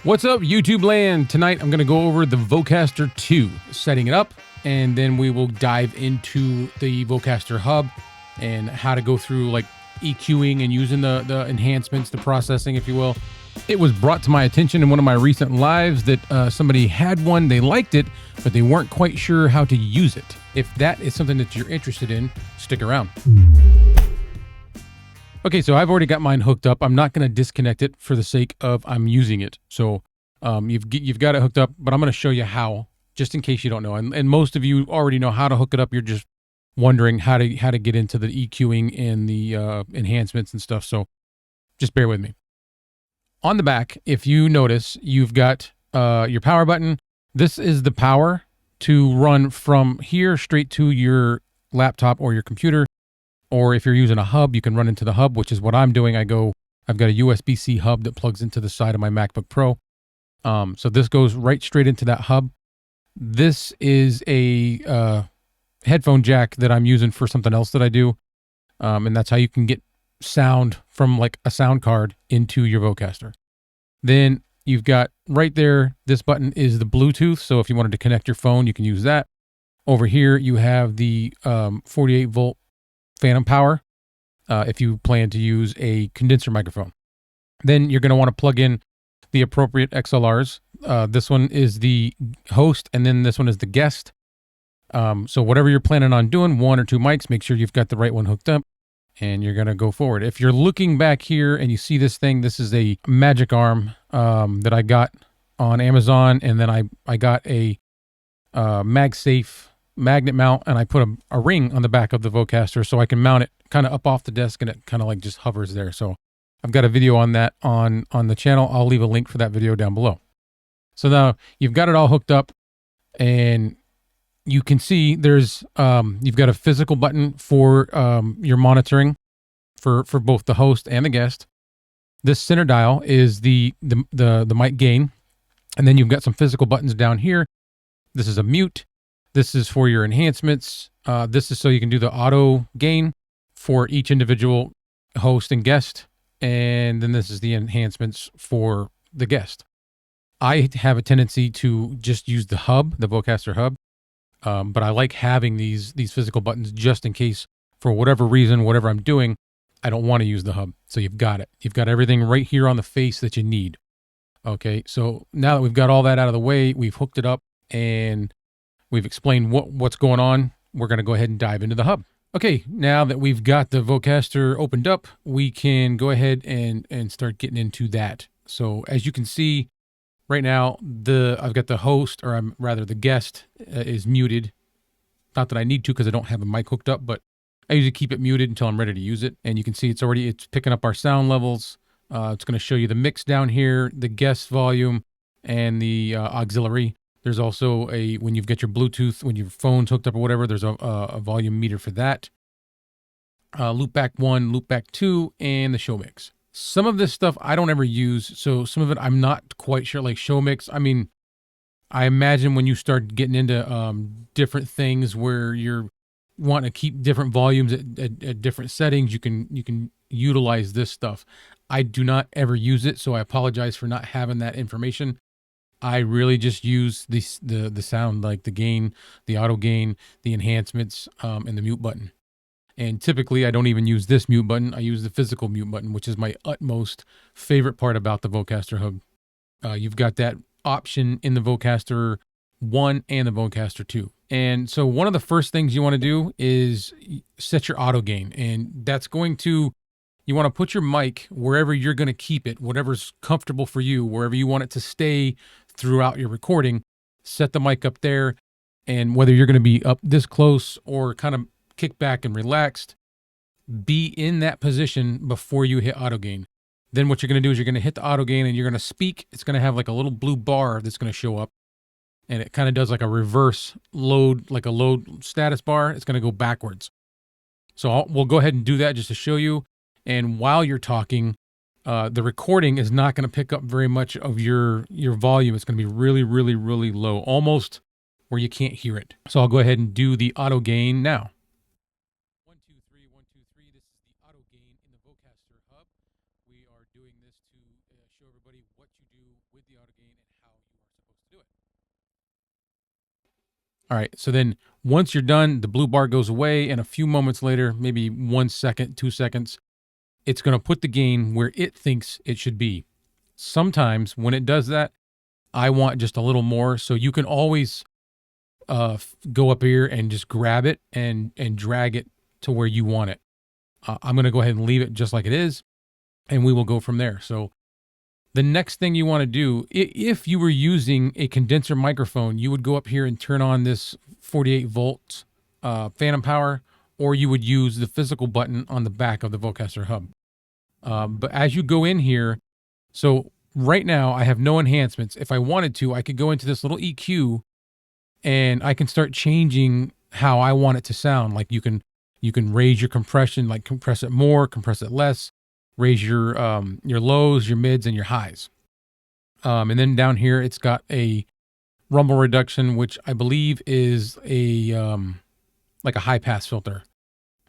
What's up, YouTube land? Tonight I'm going to go over the Vocaster 2, setting it up, and then we will dive into the Vocaster Hub and how to go through like EQing and using the enhancements, the processing, if you will. It was brought to my attention in one of my recent lives that somebody had one, they liked it, but they weren't quite sure how to use it. If that is something that you're interested in, stick around. Okay, so I've already got mine hooked up. I'm not going to disconnect it for the sake of I'm using it. So you've got it hooked up, but I'm going to show you how, just in case you don't know. And most of you already know how to hook it up. You're just wondering how to get into the EQing and the enhancements and stuff. So just bear with me. On the back, if you notice, you've got your power button. This is the power to run from here straight to your laptop or your computer. Or if you're using a hub, you can run into the hub, which is what I'm doing. I've got a USB-C hub that plugs into the side of my MacBook Pro. So this goes right straight into that hub. This is a headphone jack that I'm using for something else that I do. And that's how you can get sound from like a sound card into your Vocaster. Then you've got right there, this button is the Bluetooth. So if you wanted to connect your phone, you can use that. Over here, you have the 48 volt phantom power if you plan to use a condenser microphone. Then you're going to want to plug in the appropriate XLRs. This one is the host, and then this one is the guest. So whatever you're planning on doing, one or two mics, make sure you've got the right one hooked up, and you're going to go forward. If you're looking back here and you see this thing, this is a magic arm that I got on Amazon, and then I got a MagSafe magnet mount, and I put a ring on the back of the Vocaster so I can mount it kind of up off the desk, and it kind of like just hovers there. So I've got a video on that on the channel. I'll leave a link for that video down below. So now you've got it all hooked up, and you can see there's you've got a physical button for your monitoring for both the host and the guest. This center dial is the mic gain, and then you've got some physical buttons down here. This is a mute. This is for your enhancements. This is so you can do the auto gain for each individual host and guest. And then this is the enhancements for the guest. I have a tendency to just use the hub, the Vocaster Hub. But I like having these physical buttons just in case, for whatever reason, whatever I'm doing, I don't want to use the hub. So you've got it. You've got everything right here on the face that you need. Okay, so now that we've got all that out of the way, we've hooked it up and we've explained what's going on. We're going to go ahead and dive into the hub. Okay, now that we've got the Vocaster opened up, we can go ahead and start getting into that. So as you can see right now, I've got the host, or rather the guest is muted. Not that I need to because I don't have a mic hooked up, but I usually keep it muted until I'm ready to use it. And you can see it's picking up our sound levels. It's going to show you the mix down here, the guest volume, and the auxiliary. There's also when you've got your Bluetooth, when your phone's hooked up or whatever, there's a volume meter for that. Loopback 1, Loopback 2, and the show mix. Some of this stuff I don't ever use, so some of it I'm not quite sure, like show mix. I mean, I imagine when you start getting into different things where you're wanting to keep different volumes at different settings, you can utilize this stuff. I do not ever use it, so I apologize for not having that information. I really just use the sound, like the gain, the auto gain, the enhancements, and the mute button. And typically I don't even use this mute button. I use the physical mute button, which is my utmost favorite part about the Vocaster Hub. You've got that option in the Vocaster 1 and the Vocaster 2. And so one of the first things you want to do is set your auto gain. And that's you want to put your mic wherever you're going to keep it, whatever's comfortable for you, wherever you want it to stay throughout your recording. Set the mic up there, and whether you're going to be up this close or kind of kick back and relaxed, be in that position before you hit auto gain. Then what you're going to do is you're going to hit the auto gain and you're going to speak. It's going to have like a little blue bar that's going to show up, and it kind of does like a reverse load, like a load status bar. It's going to go backwards. So we'll go ahead and do that just to show you. And while you're talking, the recording is not going to pick up very much of your volume. It's going to be really, really, really low, almost where you can't hear it. So I'll go ahead and do the auto gain now. 1, 2, 3, 1, 2, 3. This is the auto gain in the Vocaster Hub. We are doing this to show everybody what you do with the auto gain and how you are supposed to do it. All right, so then once you're done, the blue bar goes away, and a few moments later, maybe 1 second, 2 seconds, it's going to put the gain where it thinks it should be. Sometimes when it does that, I want just a little more, so you can always go up here and just grab it and drag it to where you want it. I'm going to go ahead and leave it just like it is, and we will go from there. So the next thing you want to do, if you were using a condenser microphone, you would go up here and turn on this 48 volt phantom power, or you would use the physical button on the back of the Vocaster Hub. But as you go in here, so right now I have no enhancements. If I wanted to, I could go into this little EQ and I can start changing how I want it to sound. Like you can raise your compression, like compress it more, compress it less, raise your lows, your mids, and your highs. And then down here, it's got a rumble reduction, which I believe is a like a high pass filter.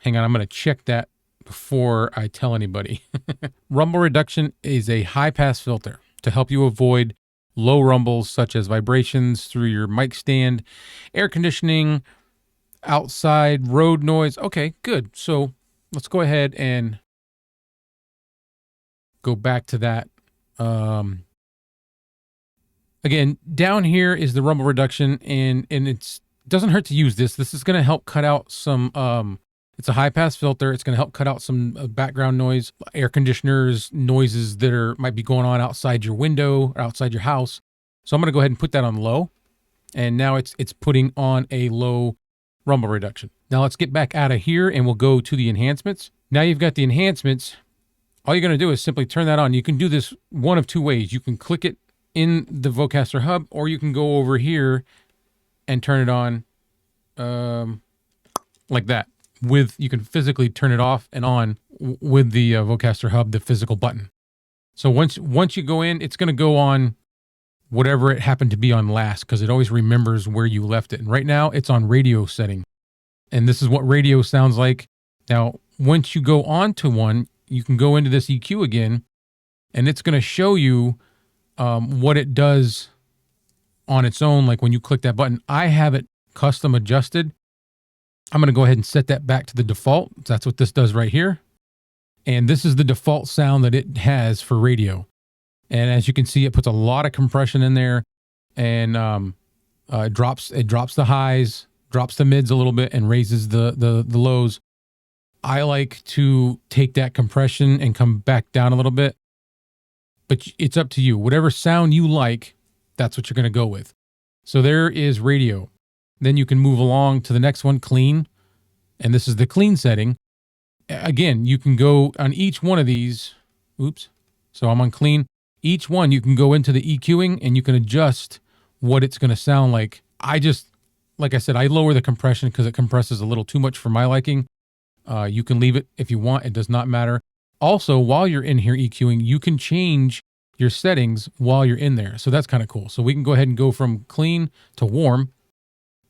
Hang on, I'm going to check that before I tell anybody. Rumble reduction is a high pass filter to help you avoid low rumbles such as vibrations through your mic stand, air conditioning, outside road noise. Okay, good. So let's go ahead and go back to that. Again, down here is the rumble reduction, and it doesn't hurt to use this. This is going to help cut out some, it's a high pass filter. It's going to help cut out some background noise, air conditioners, noises that might be going on outside your window or outside your house. So I'm going to go ahead and put that on low. And now it's putting on a low rumble reduction. Now let's get back out of here and we'll go to the enhancements. Now you've got the enhancements. All you're going to do is simply turn that on. You can do this one of two ways. You can click it in the Vocaster Hub, or you can go over here and turn it on like that. You can physically turn it off and on with the Vocaster Hub, the physical button. So once you go in, it's going to go on whatever it happened to be on last, because it always remembers where you left it. And right now it's on radio setting. And this is what radio sounds like. Now, once you go on to one, you can go into this EQ again, and it's going to show you what it does on its own. Like when you click that button, I have it custom adjusted. I'm going to go ahead and set that back to the default. That's what this does right here. And this is the default sound that it has for radio. And as you can see, it puts a lot of compression in there, and it drops the highs, drops the mids a little bit, and raises the lows. I like to take that compression and come back down a little bit, but it's up to you. Whatever sound you like, that's what you're going to go with. So there is radio. Then you can move along to the next one, clean. And this is the clean setting. Again, you can go on each one of these. Oops. So I'm on clean. Each one, you can go into the EQing and you can adjust what it's going to sound like. Like I said, I lower the compression because it compresses a little too much for my liking. You can leave it if you want. It does not matter. Also, while you're in here EQing, you can change your settings while you're in there. So that's kind of cool. So we can go ahead and go from clean to warm.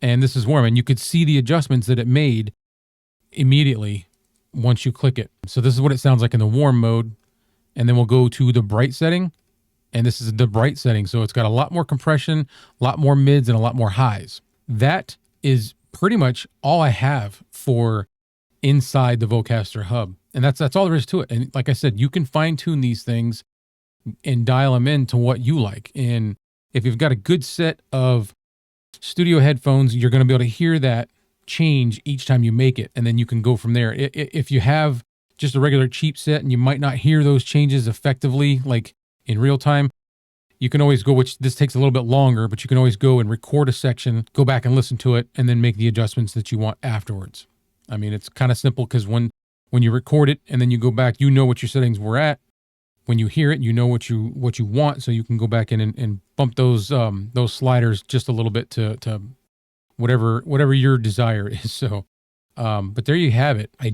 And this is warm. And you could see the adjustments that it made immediately once you click it. So this is what it sounds like in the warm mode. And then we'll go to the bright setting. And this is the bright setting. So it's got a lot more compression, a lot more mids, and a lot more highs. That is pretty much all I have for inside the Vocaster Hub. And that's all there is to it. And like I said, you can fine tune these things and dial them in to what you like. And if you've got a good set of studio headphones, you're going to be able to hear that change each time you make it. And then you can go from there. If you have just a regular cheap set and you might not hear those changes effectively, like in real time, you can always go, which this takes a little bit longer, but you can always go and record a section, go back and listen to it, and then make the adjustments that you want afterwards. I mean, it's kind of simple because when you record it and then you go back, you know what your settings were at. When you hear it, you know what you want, so you can go back in and bump those sliders just a little bit to whatever your desire is. So, but there you have it. I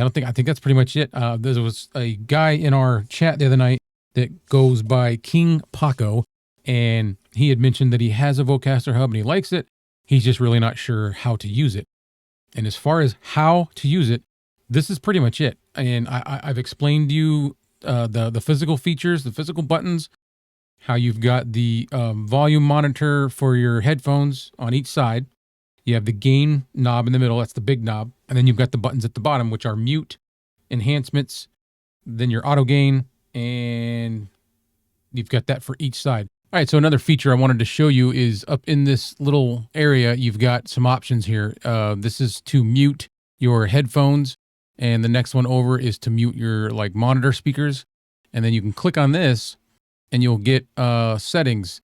think that's pretty much it. There was a guy in our chat the other night that goes by King Paco, and he had mentioned that he has a Vocaster Hub and he likes it. He's just really not sure how to use it. And as far as how to use it, this is pretty much it. And I've explained to you the physical features, the physical buttons. how you've got the volume monitor for your headphones on each side. You have the gain knob in the middle, that's the big knob. And then you've got the buttons at the bottom, which are mute, enhancements, then your auto gain, and you've got that for each side. All right, so another feature I wanted to show you is up in this little area, you've got some options here. This is to mute your headphones, and the next one over is to mute your like monitor speakers. And then you can click on this and you'll get settings,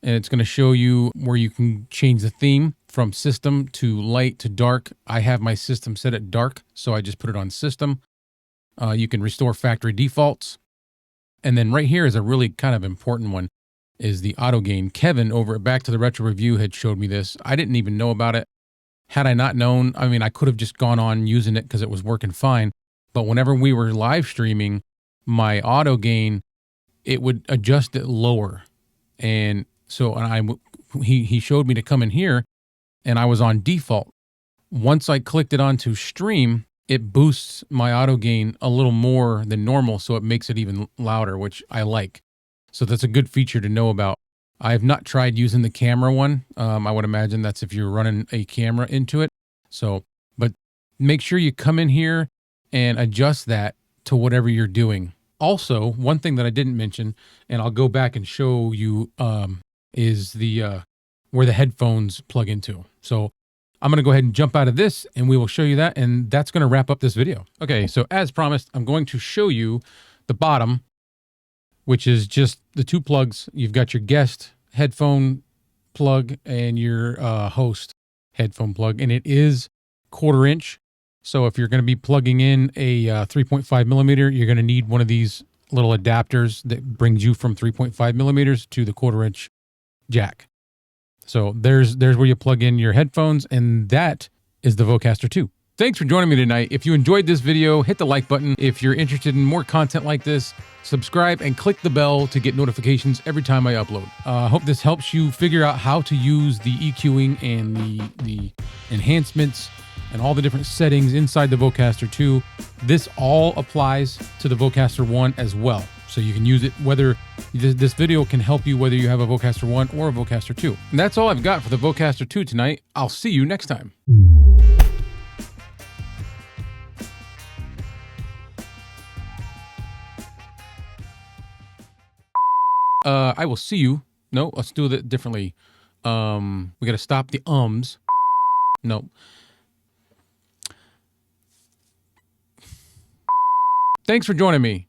and it's going to show you where you can change the theme from system to light to dark. I have my system set at dark, so I just put it on system. You can restore factory defaults. And then right here is a really kind of important one, is the auto gain. Kevin over at Back to the Retro Review had showed me this. I didn't even know about it. Had I not known, I mean, I could have just gone on using it because it was working fine. But whenever we were live streaming, my auto gain, it would adjust it lower. And so he showed me to come in here, and I was on default. Once I clicked it onto stream, it boosts my auto gain a little more than normal, so it makes it even louder, which I like. So that's a good feature to know about. I have not tried using the camera one. I would imagine that's if you're running a camera into it. So, but make sure you come in here and adjust that to whatever you're doing. Also, one thing that I didn't mention, and I'll go back and show you, is the where the headphones plug into. So I'm going to go ahead and jump out of this, and we will show you that, and that's going to wrap up this video. Okay, so as promised, I'm going to show you the bottom, which is just the two plugs. You've got your guest headphone plug and your host headphone plug, and it is 1/4 inch. So if you're going to be plugging in a 3.5 millimeter, you're going to need one of these little adapters that brings you from 3.5 millimeters to the 1/4 inch jack. So there's where you plug in your headphones, and that is the Vocaster 2. Thanks for joining me tonight. If you enjoyed this video, hit the like button. If you're interested in more content like this, subscribe and click the bell to get notifications every time I upload. I hope this helps you figure out how to use the EQing and the enhancements and all the different settings inside the Vocaster 2. This all applies to the Vocaster 1 as well. So you can use it whether this video can help you whether you have a Vocaster 1 or a Vocaster 2. And that's all I've got for the Vocaster 2 tonight. I'll see you next time. I will see you. No, let's do it differently. We got to stop the ums. No. Thanks for joining me.